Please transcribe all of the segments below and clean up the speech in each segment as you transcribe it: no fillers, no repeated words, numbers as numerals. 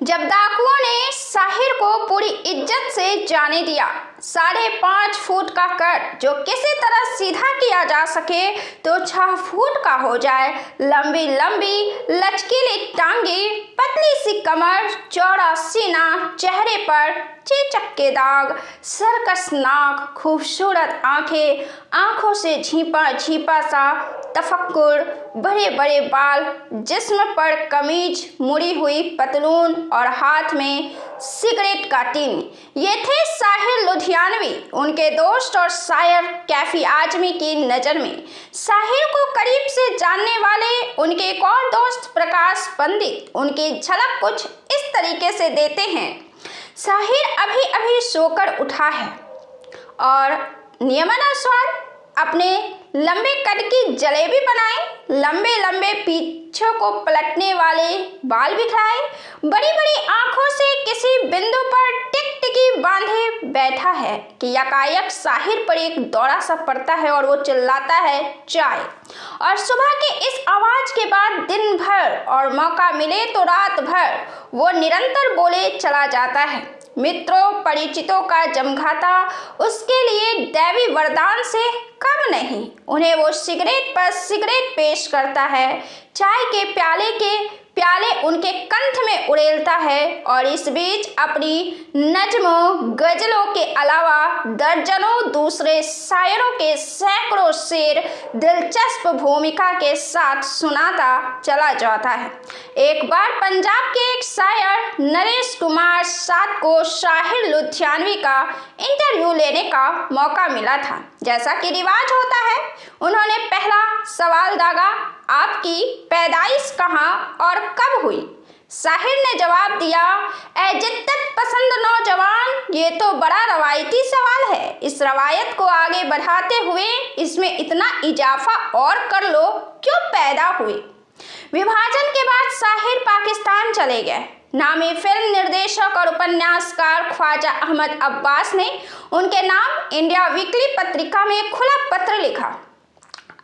जब डाकुओं ने साहिर को पूरी इज्जत से जाने दिया, 5.5 फुट का कट जो किसी तरह सीधा किया जा सके तो 6 फुट का हो जाए, लंबी लंबी लचकीली टांगे, पतली सी कमर, चौड़ा सीना, चेहरे पर चेचक के दाग, सर्कस नाक, खूबसूरत आंखें, आंखों से झीपा झीपा सा तफक्कुर, बड़े बड़े बाल, जिस्म पर कमीज, मुड़ी हुई पतलून और हाथ में सिगरेट का टिन। ये थे साहिर लुधियानवी, उनके दोस्त और शायर कैफी आजमी की नज़र में। साहिर को करीब से जानने वाले उनके एक और दोस्त प्रकाश पंडित उनकी झलक कुछ इस तरीके से देते हैं। साहिर अभी अभी सोकर उठा है और नियमानुसार अपने लंबे कद की जलेबी बनाए, लंबे लंबे पीछे को पलटने वाले बाल बिखराए, बड़ी बड़ी आंखों से किसी बिंदु पर टिकटिकी बांधे बैठा है कि यकायक साहिर पर एक दौरा सा पड़ता है और वो चिल्लाता है चाय। और सुबह के इस आवाज के बाद दिन भर और मौका मिले तो रात भर वो निरंतर बोले चला जाता है। मित्रों परिचितों का जमघाटा उसके लिए दैवी वरदान से कम नहीं। उन्हें वो सिगरेट पर सिगरेट पेश करता है, चाय के प्याले उनके कंठ में उड़ेलता है और इस बीच अपनी नज्मों गजलों के अलावा दर्जनों दूसरे शायरों के सैकड़ों शेर दिलचस्प भूमिका के साथ सुनाता चला जाता है। एक बार पंजाब के एक शायर नरेश कुमार साथ को साहिर लुधियानवी का इंटरव्यू लेने का मौका मिला था। जैसा कि रिवाज होता है, उन्होंने पहला सवाल दागा, आपकी पैदाइश कहाँ और कब हुई? साहिर ने जवाब दिया, ए जिद्दत पसंद नौजवान, ये तो बड़ा रवायती सवाल है। इस रवायत को आगे बढ़ाते हुए इसमें इतना इजाफा और कर लो, क्यों पैदा हुए? विभाजन के बाद साहिर पाकिस्तान चले गए। नामी फिल्म निर्देशक और उपन्यासकार ख्वाजा अहमद अब्बास ने उनके नाम इंडिया वीकली पत्रिका में खुला पत्र लिखा।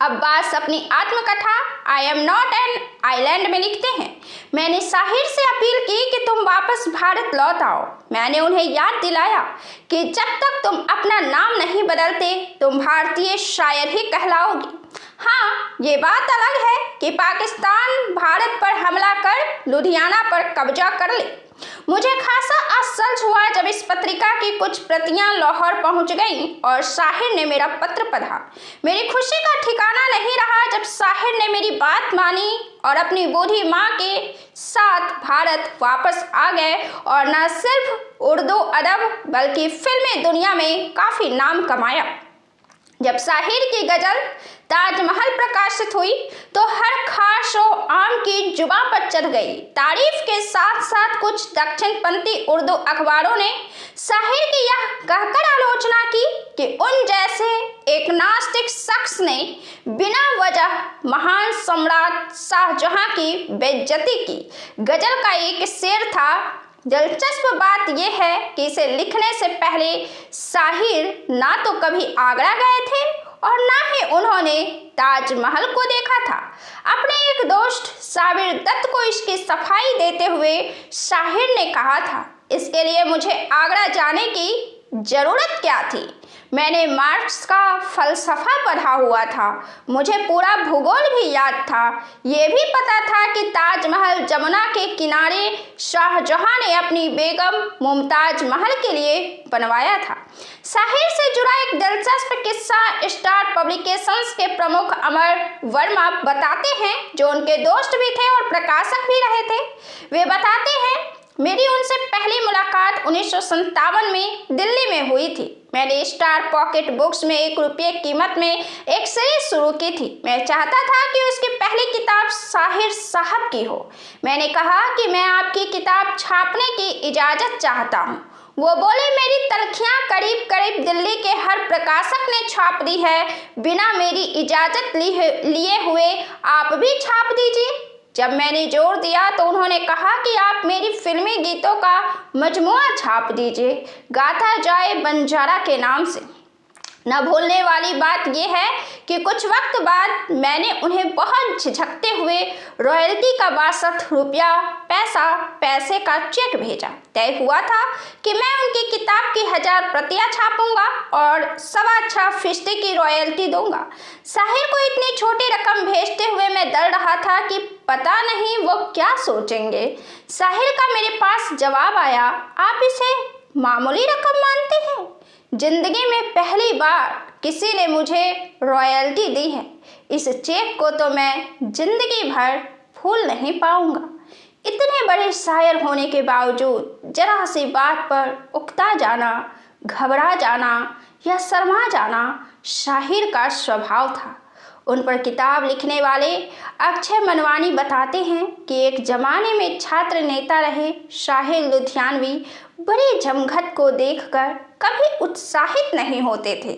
अब्बास अपनी आत्मकथा I am not an island में लिखते हैं, मैंने साहिर से अपील की कि तुम वापस भारत लौट आओ। मैंने उन्हें याद दिलाया कि जब तक तुम अपना नाम नहीं बदलते तुम भारतीय शायर ही कहलाओगी। हाँ, ये बात अलग है कि पाकिस्तान भारत पर हमला कर लुधियाना पर कब्जा कर ले। मुझे खासा आश्चर्य हुआ जब इस पत्रिका की कुछ प्रतियां लाहौर पहुंच गईं और साहिर ने मेरा पत्र पढ़ा। मेरी खुशी का ठिकाना नहीं रहा जब साहिर ने मेरी बात मानी और अपनी बूढ़ी माँ के साथ भारत वापस आ गए और न सिर्फ उर्दू अदब बल्कि फिल्मी दुनिया में काफ़ी नाम कमाया। जब साहिर की गजल ताजमहल प्रकाशित हुई तो हर खास और आम की जुबां पर चढ़ गई। तारीफ के साथ साथ कुछ दक्षिणपंथी उर्दू अखबारों ने साहिर की यह कहकर आलोचना की कि उन जैसे एक नास्तिक शख्स ने बिना वजह महान सम्राट शाहजहां की बेइज्जती की। गजल का एक शेर था, दिलचस्प बात यह है कि इसे लिखने से पहले साहिर ना तो कभी आगरा गए थे और ना ही उन्होंने ताजमहल को देखा था। अपने एक दोस्त साबिर दत्त को इसकी सफाई देते हुए साहिर ने कहा था, इसके लिए मुझे आगरा जाने की जरूरत क्या थी? मैंने मार्क्स का फलसफा पढ़ा हुआ था, मुझे पूरा भूगोल भी याद था। ये भी पता था कि ताजमहल जमुना के किनारे शाहजहां ने अपनी बेगम मुमताज महल के लिए बनवाया था। साहिर से जुड़ा एक दिलचस्प किस्सा स्टार पब्लिकेशंस के प्रमुख अमर वर्मा बताते हैं, जो उनके दोस्त भी थे और प्रकाशक भी रहे थे। वे बताते हैं, मेरी उनसे पहली मुलाकात 1957 में दिल्ली में हुई थी। मैंने स्टार पॉकेट बुक्स में 1 रुपये कीमत में एक सीरीज शुरू की थी। मैं चाहता था कि उसकी पहली किताब साहिर साहब की हो। मैंने कहा कि मैं आपकी किताब छापने की इजाज़त चाहता हूँ। वो बोले, मेरी तलखियाँ करीब करीब दिल्ली के हर प्रकाशक ने छाप दी है, बिना मेरी इजाज़त लिए हुए आप भी छाप दीजिए। जब मैंने जोर दिया तो उन्होंने कहा कि आप मेरी फिल्मी गीतों का मजमुआ छाप दीजिए, गाथा जाए बंजारा के नाम से। न भूलने वाली बात यह है कि कुछ वक्त बाद मैंने उन्हें बहुत झिझकते हुए रॉयल्टी का 62 रुपया पैसे का चेक भेजा। तय हुआ था कि मैं उनकी किताब की 1000 प्रतियां छापूंगा और 6.25% की रॉयल्टी दूंगा। साहिर को इतनी छोटी रकम भेजते हुए मैं डर रहा था कि पता नहीं वो क्या सोचेंगे। साहिर का मेरे पास जवाब आया, आप इसे मामूली रकम मानते हैं? जिंदगी में पहली बार किसी ने मुझे रॉयल्टी दी है। इस चेक को तो मैं जिंदगी भर भूल नहीं पाऊंगा। इतने बड़े शायर होने के बावजूद जरा सी बात पर उकता जाना, घबरा जाना या शर्मा जाना शाहिर का स्वभाव था। उन पर किताब लिखने वाले अक्षय मनवानी बताते हैं कि एक जमाने में छात्र नेता रहे शाहिर लुधियानवी बड़ी जमघट को देखकर कभी उत्साहित नहीं होते थे।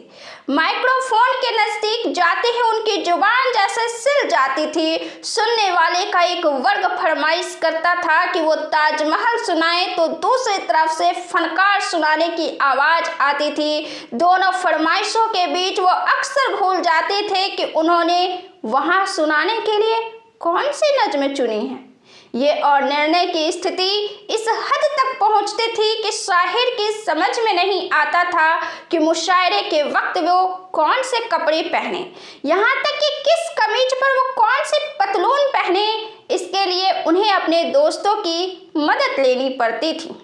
माइक्रोफोन के नजदीक जाते ही उनकी जुबान जैसे सिल जाती थी। सुनने वाले का एक वर्ग फरमाइश करता था कि वो ताजमहल सुनाए तो दूसरी तरफ से फनकार सुनाने की आवाज आती थी। दोनों फरमाइशों के बीच वो अक्सर भूल जाते थे कि उन्होंने वहां सुनाने के लिए कौन सी नज़्म चुनी है। ये और निर्णय की स्थिति इस हद तक पहुंचती थी कि शाहिर की समझ में नहीं आता था कि मुशायरे के वक्त वो कौन से कपड़े पहने, यहाँ तक कि किस कमीज पर वो कौन से पतलून पहने। इसके लिए उन्हें अपने दोस्तों की मदद लेनी पड़ती थी।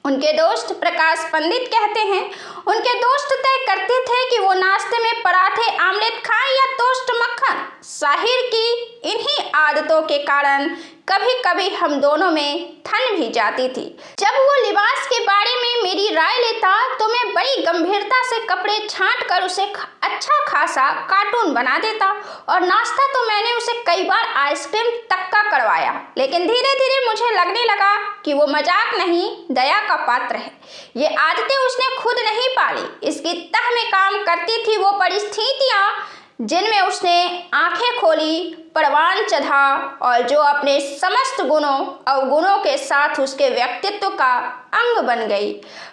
उनके दोस्त प्रकाश पंडित कहते हैं, उनके दोस्त तय करते थे कि वो नाश्ते में पराठे आमलेट खाएं या टोस्ट मक्खन। शाहिर की इन्हीं आदतों के कारण कभी कभी हम दोनों में ठन भी जाती थी। जब वो लिबास के बारे में मेरी राय लेता तो मैं बड़ी गंभीरता से कपड़े छांट कर उसे अच्छा खासा कार्टून बना देता और नाश्ता तो मैंने उसे कई बार आइसक्रीम तक का करवाया। लेकिन धीरे धीरे मुझे लगने लगा कि वो मजाक नहीं, दया का पात्र है। ये आदतें उसने खुद नहीं पाली, इसकी तह में काम करती थी वो परिस्थितियाँ जिनमें उसने आंखें खोली, परवान चढ़ा और जो अपने समस्त गुणों अवगुणों के साथ उसके व्यक्तित्व का अंग बन गई।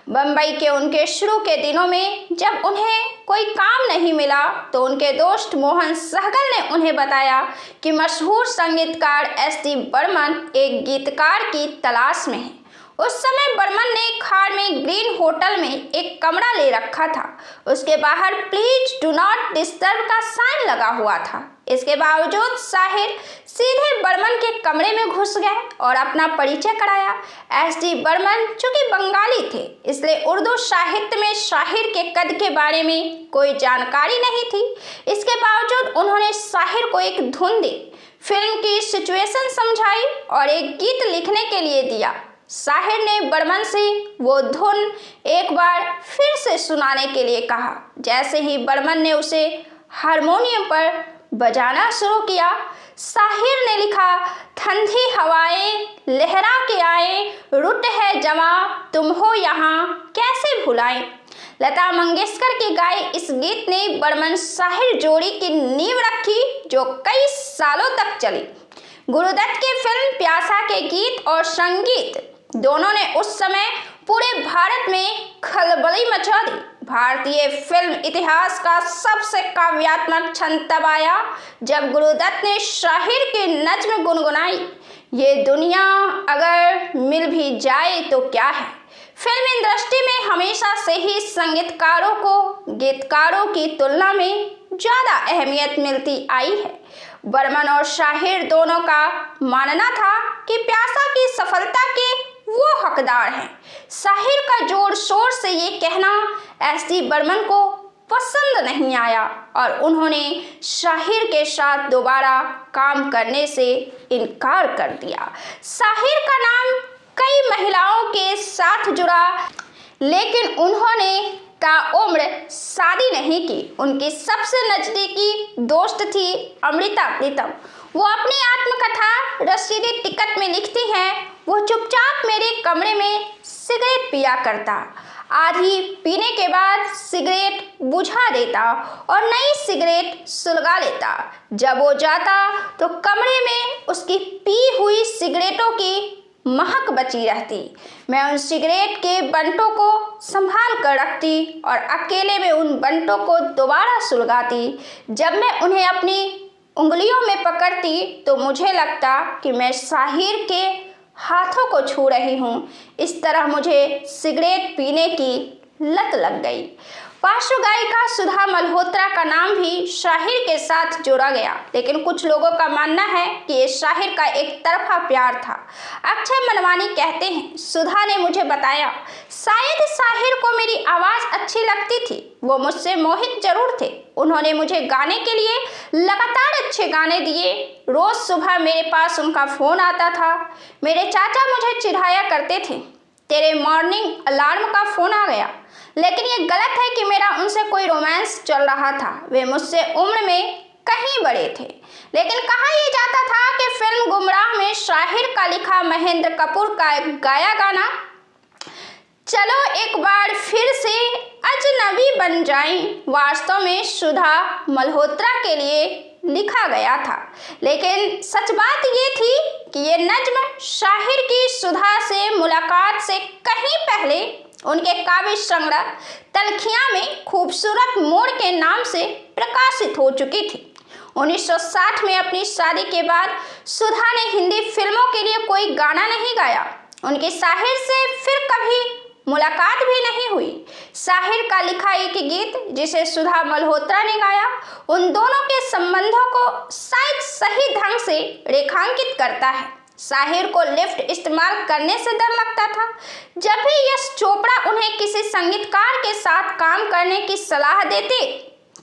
बम्बई के उनके शुरू के दिनों में जब उन्हें कोई काम नहीं मिला तो उनके दोस्त मोहन सहगल ने उन्हें बताया कि मशहूर संगीतकार एस.डी. बर्मन एक गीतकार की तलाश में है। उस समय बर्मन ने खार में ग्रीन होटल में एक कमरा ले रखा था। उसके बाहर प्लीज डू नॉट डिस्टर्ब का साइन लगा हुआ था। इसके बावजूद शाहिर सीधे बर्मन के कमरे में घुस गए और अपना परिचय कराया। एस.डी. बर्मन चूंकि बंगाली थे इसलिए उर्दू साहित्य में शाहिर के कद के बारे में कोई जानकारी नहीं थी। इसके बावजूद उन्होंने शाहिर को एक धुन दी, फिल्म की सिचुएशन समझाई और एक गीत लिखने के लिए दिया। शाहिर ने बर्मन से वो धुन एक बार फिर से सुनाने के लिए कहा। जैसे ही बर्मन ने उसे हारमोनियम पर बजाना शुरू किया, शाहिर ने लिखा, ठंडी हवाएं लहरा के आए, रुत है जमा तुम हो यहाँ कैसे भुलाएं। लता मंगेशकर के गाए इस गीत ने बर्मन शाहिर जोड़ी की नींव रखी जो कई सालों तक चली। गुरुदत्त की फिल्म प्यासा के गीत और संगीत दोनों ने उस समय पूरे भारत में खलबली मचा दी। भारतीय फिल्म इतिहास का सबसे काव्यात्मक क्षण तब आया जब गुरुदत्त ने शाहिर की नज्म गुनगुनाई, ये दुनिया अगर मिल भी जाए तो क्या है। फिल्म इंडस्ट्री में हमेशा से ही संगीतकारों को गीतकारों की तुलना में ज़्यादा अहमियत मिलती आई है। बर्मन और शाहिर दोनों का मानना था कि प्यासा की सफलता के वो हकदार हैं। शाहिर का जोर शोर से ये कहना एस.डी. बर्मन को पसंद नहीं आया और उन्होंने शाहिर के साथ दोबारा काम करने से इनकार कर दिया। शाहिर का नाम कई महिलाओं के साथ जुड़ा लेकिन उन्होंने ताउम्र शादी नहीं की। उनकी सबसे नज़दीकी दोस्त थी अमृता प्रीतम। वो अपनी आत्मकथा रसीदी टिकट में लिखती हैं, वो चुपचाप मेरे कमरे में सिगरेट पिया करता, आधी पीने के बाद सिगरेट बुझा देता और नई सिगरेट सुलगा लेता। जब वो जाता तो कमरे में उसकी पी हुई सिगरेटों की महक बची रहती। मैं उन सिगरेट के बंटों को संभाल कर रखती और अकेले में उन बंटों को दोबारा सुलगाती। जब मैं उन्हें अपनी उंगलियों में पकड़ती तो मुझे लगता कि मैं साहिर के हाथों को छू रही हूँ। इस तरह मुझे सिगरेट पीने की लत लग गई। पार्श्व गायिका सुधा मल्होत्रा का नाम भी शाहिर के साथ जोड़ा गया, लेकिन कुछ लोगों का मानना है कि ये शाहिर का एक तरफा प्यार था। अक्षय मनवानी कहते हैं, सुधा ने मुझे बताया, शायद शाहिर को मेरी आवाज़ अच्छी लगती थी। वो मुझसे मोहित जरूर थे। उन्होंने मुझे गाने के लिए लगातार अच्छे गाने दिए। रोज़ सुबह मेरे पास उनका फ़ोन आता था। मेरे चाचा मुझे चिढ़ाया करते थे, तेरे मॉर्निंग अलार्म का फ़ोन आ गया। लेकिन ये गलत है कि मेरा उनसे कोई रोमांस चल रहा था। वे मुझसे उम्र में कहीं बड़े थे। लेकिन कहा यह जाता था कि फिल्म गुमराह में शाहिर का लिखा महेंद्र कपूर का गाया गाना चलो एक बार फिर से अजनबी बन जाएं वास्तव में सुधा मल्होत्रा के लिए लिखा गया था। लेकिन सच बात ये थी कि ये नज्म शाहिर की सुधा से मुलाकात से कहीं पहले उनके काव्य संग्रह तलखियां में खूबसूरत मोड़ के नाम से प्रकाशित हो चुकी थी। 1960 में अपनी शादी के बाद सुधा ने हिंदी फिल्मों के लिए कोई गाना नहीं गाया। उनकी शाहिर से फिर कभी मुलाकात भी नहीं हुई। शाहिर का लिखा एक गीत जिसे सुधा मल्होत्रा ने गाया उन दोनों के संबंधों को शायद सही ढंग से रेखांकित करता है। शाहिर को लिफ्ट इस्तेमाल करने से डर लगता था। जब भी यश चोपड़ा उन्हें किसी संगीतकार के साथ काम करने की सलाह देते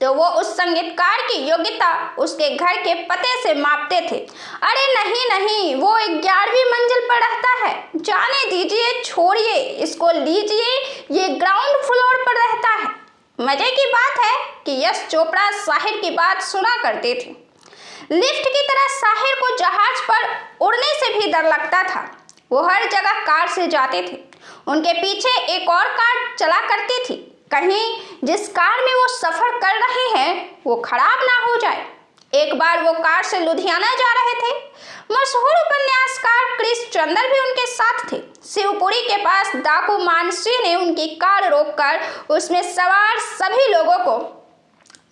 तो वो उस संगीतकार की योग्यता उसके घर के पते से मापते थे। अरे नहीं, वो 11वीं मंजिल पर रहता है, जाने दीजिए, छोड़िए, इसको लीजिए, ये ग्राउंड फ्लोर पर रहता है। मजे की बात है कि यश चोपड़ा शाहिर की बात सुना करते थे। लिफ्ट की तरह शाहिर को जहाज पर उड़ने से भी डर लगता था। वो हर जगह कार से जाते थे। उनके पीछे एक और कार चला करती थी, कहीं जिस कार में वो सफ़र कर रहे हैं वो खराब ना हो जाए। एक बार वो कार से लुधियाना जा रहे थे। मशहूर उपन्यासकार क्रिस चंद्र भी उनके साथ थे। शिवपुरी के पास डाकू मानसी ने उनकी कार रोककर उसमें सवार सभी लोगों को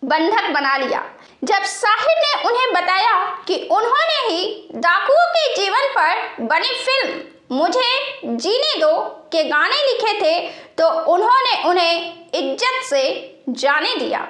बंधक बना लिया। जब शाहिर ने उन्हें बताया कि उन्होंने ही डाकुओं के जीवन पर बनी फिल्म मुझे जीने दो के गाने लिखे थे तो उन्होंने उन्हें इज्जत से जाने दिया।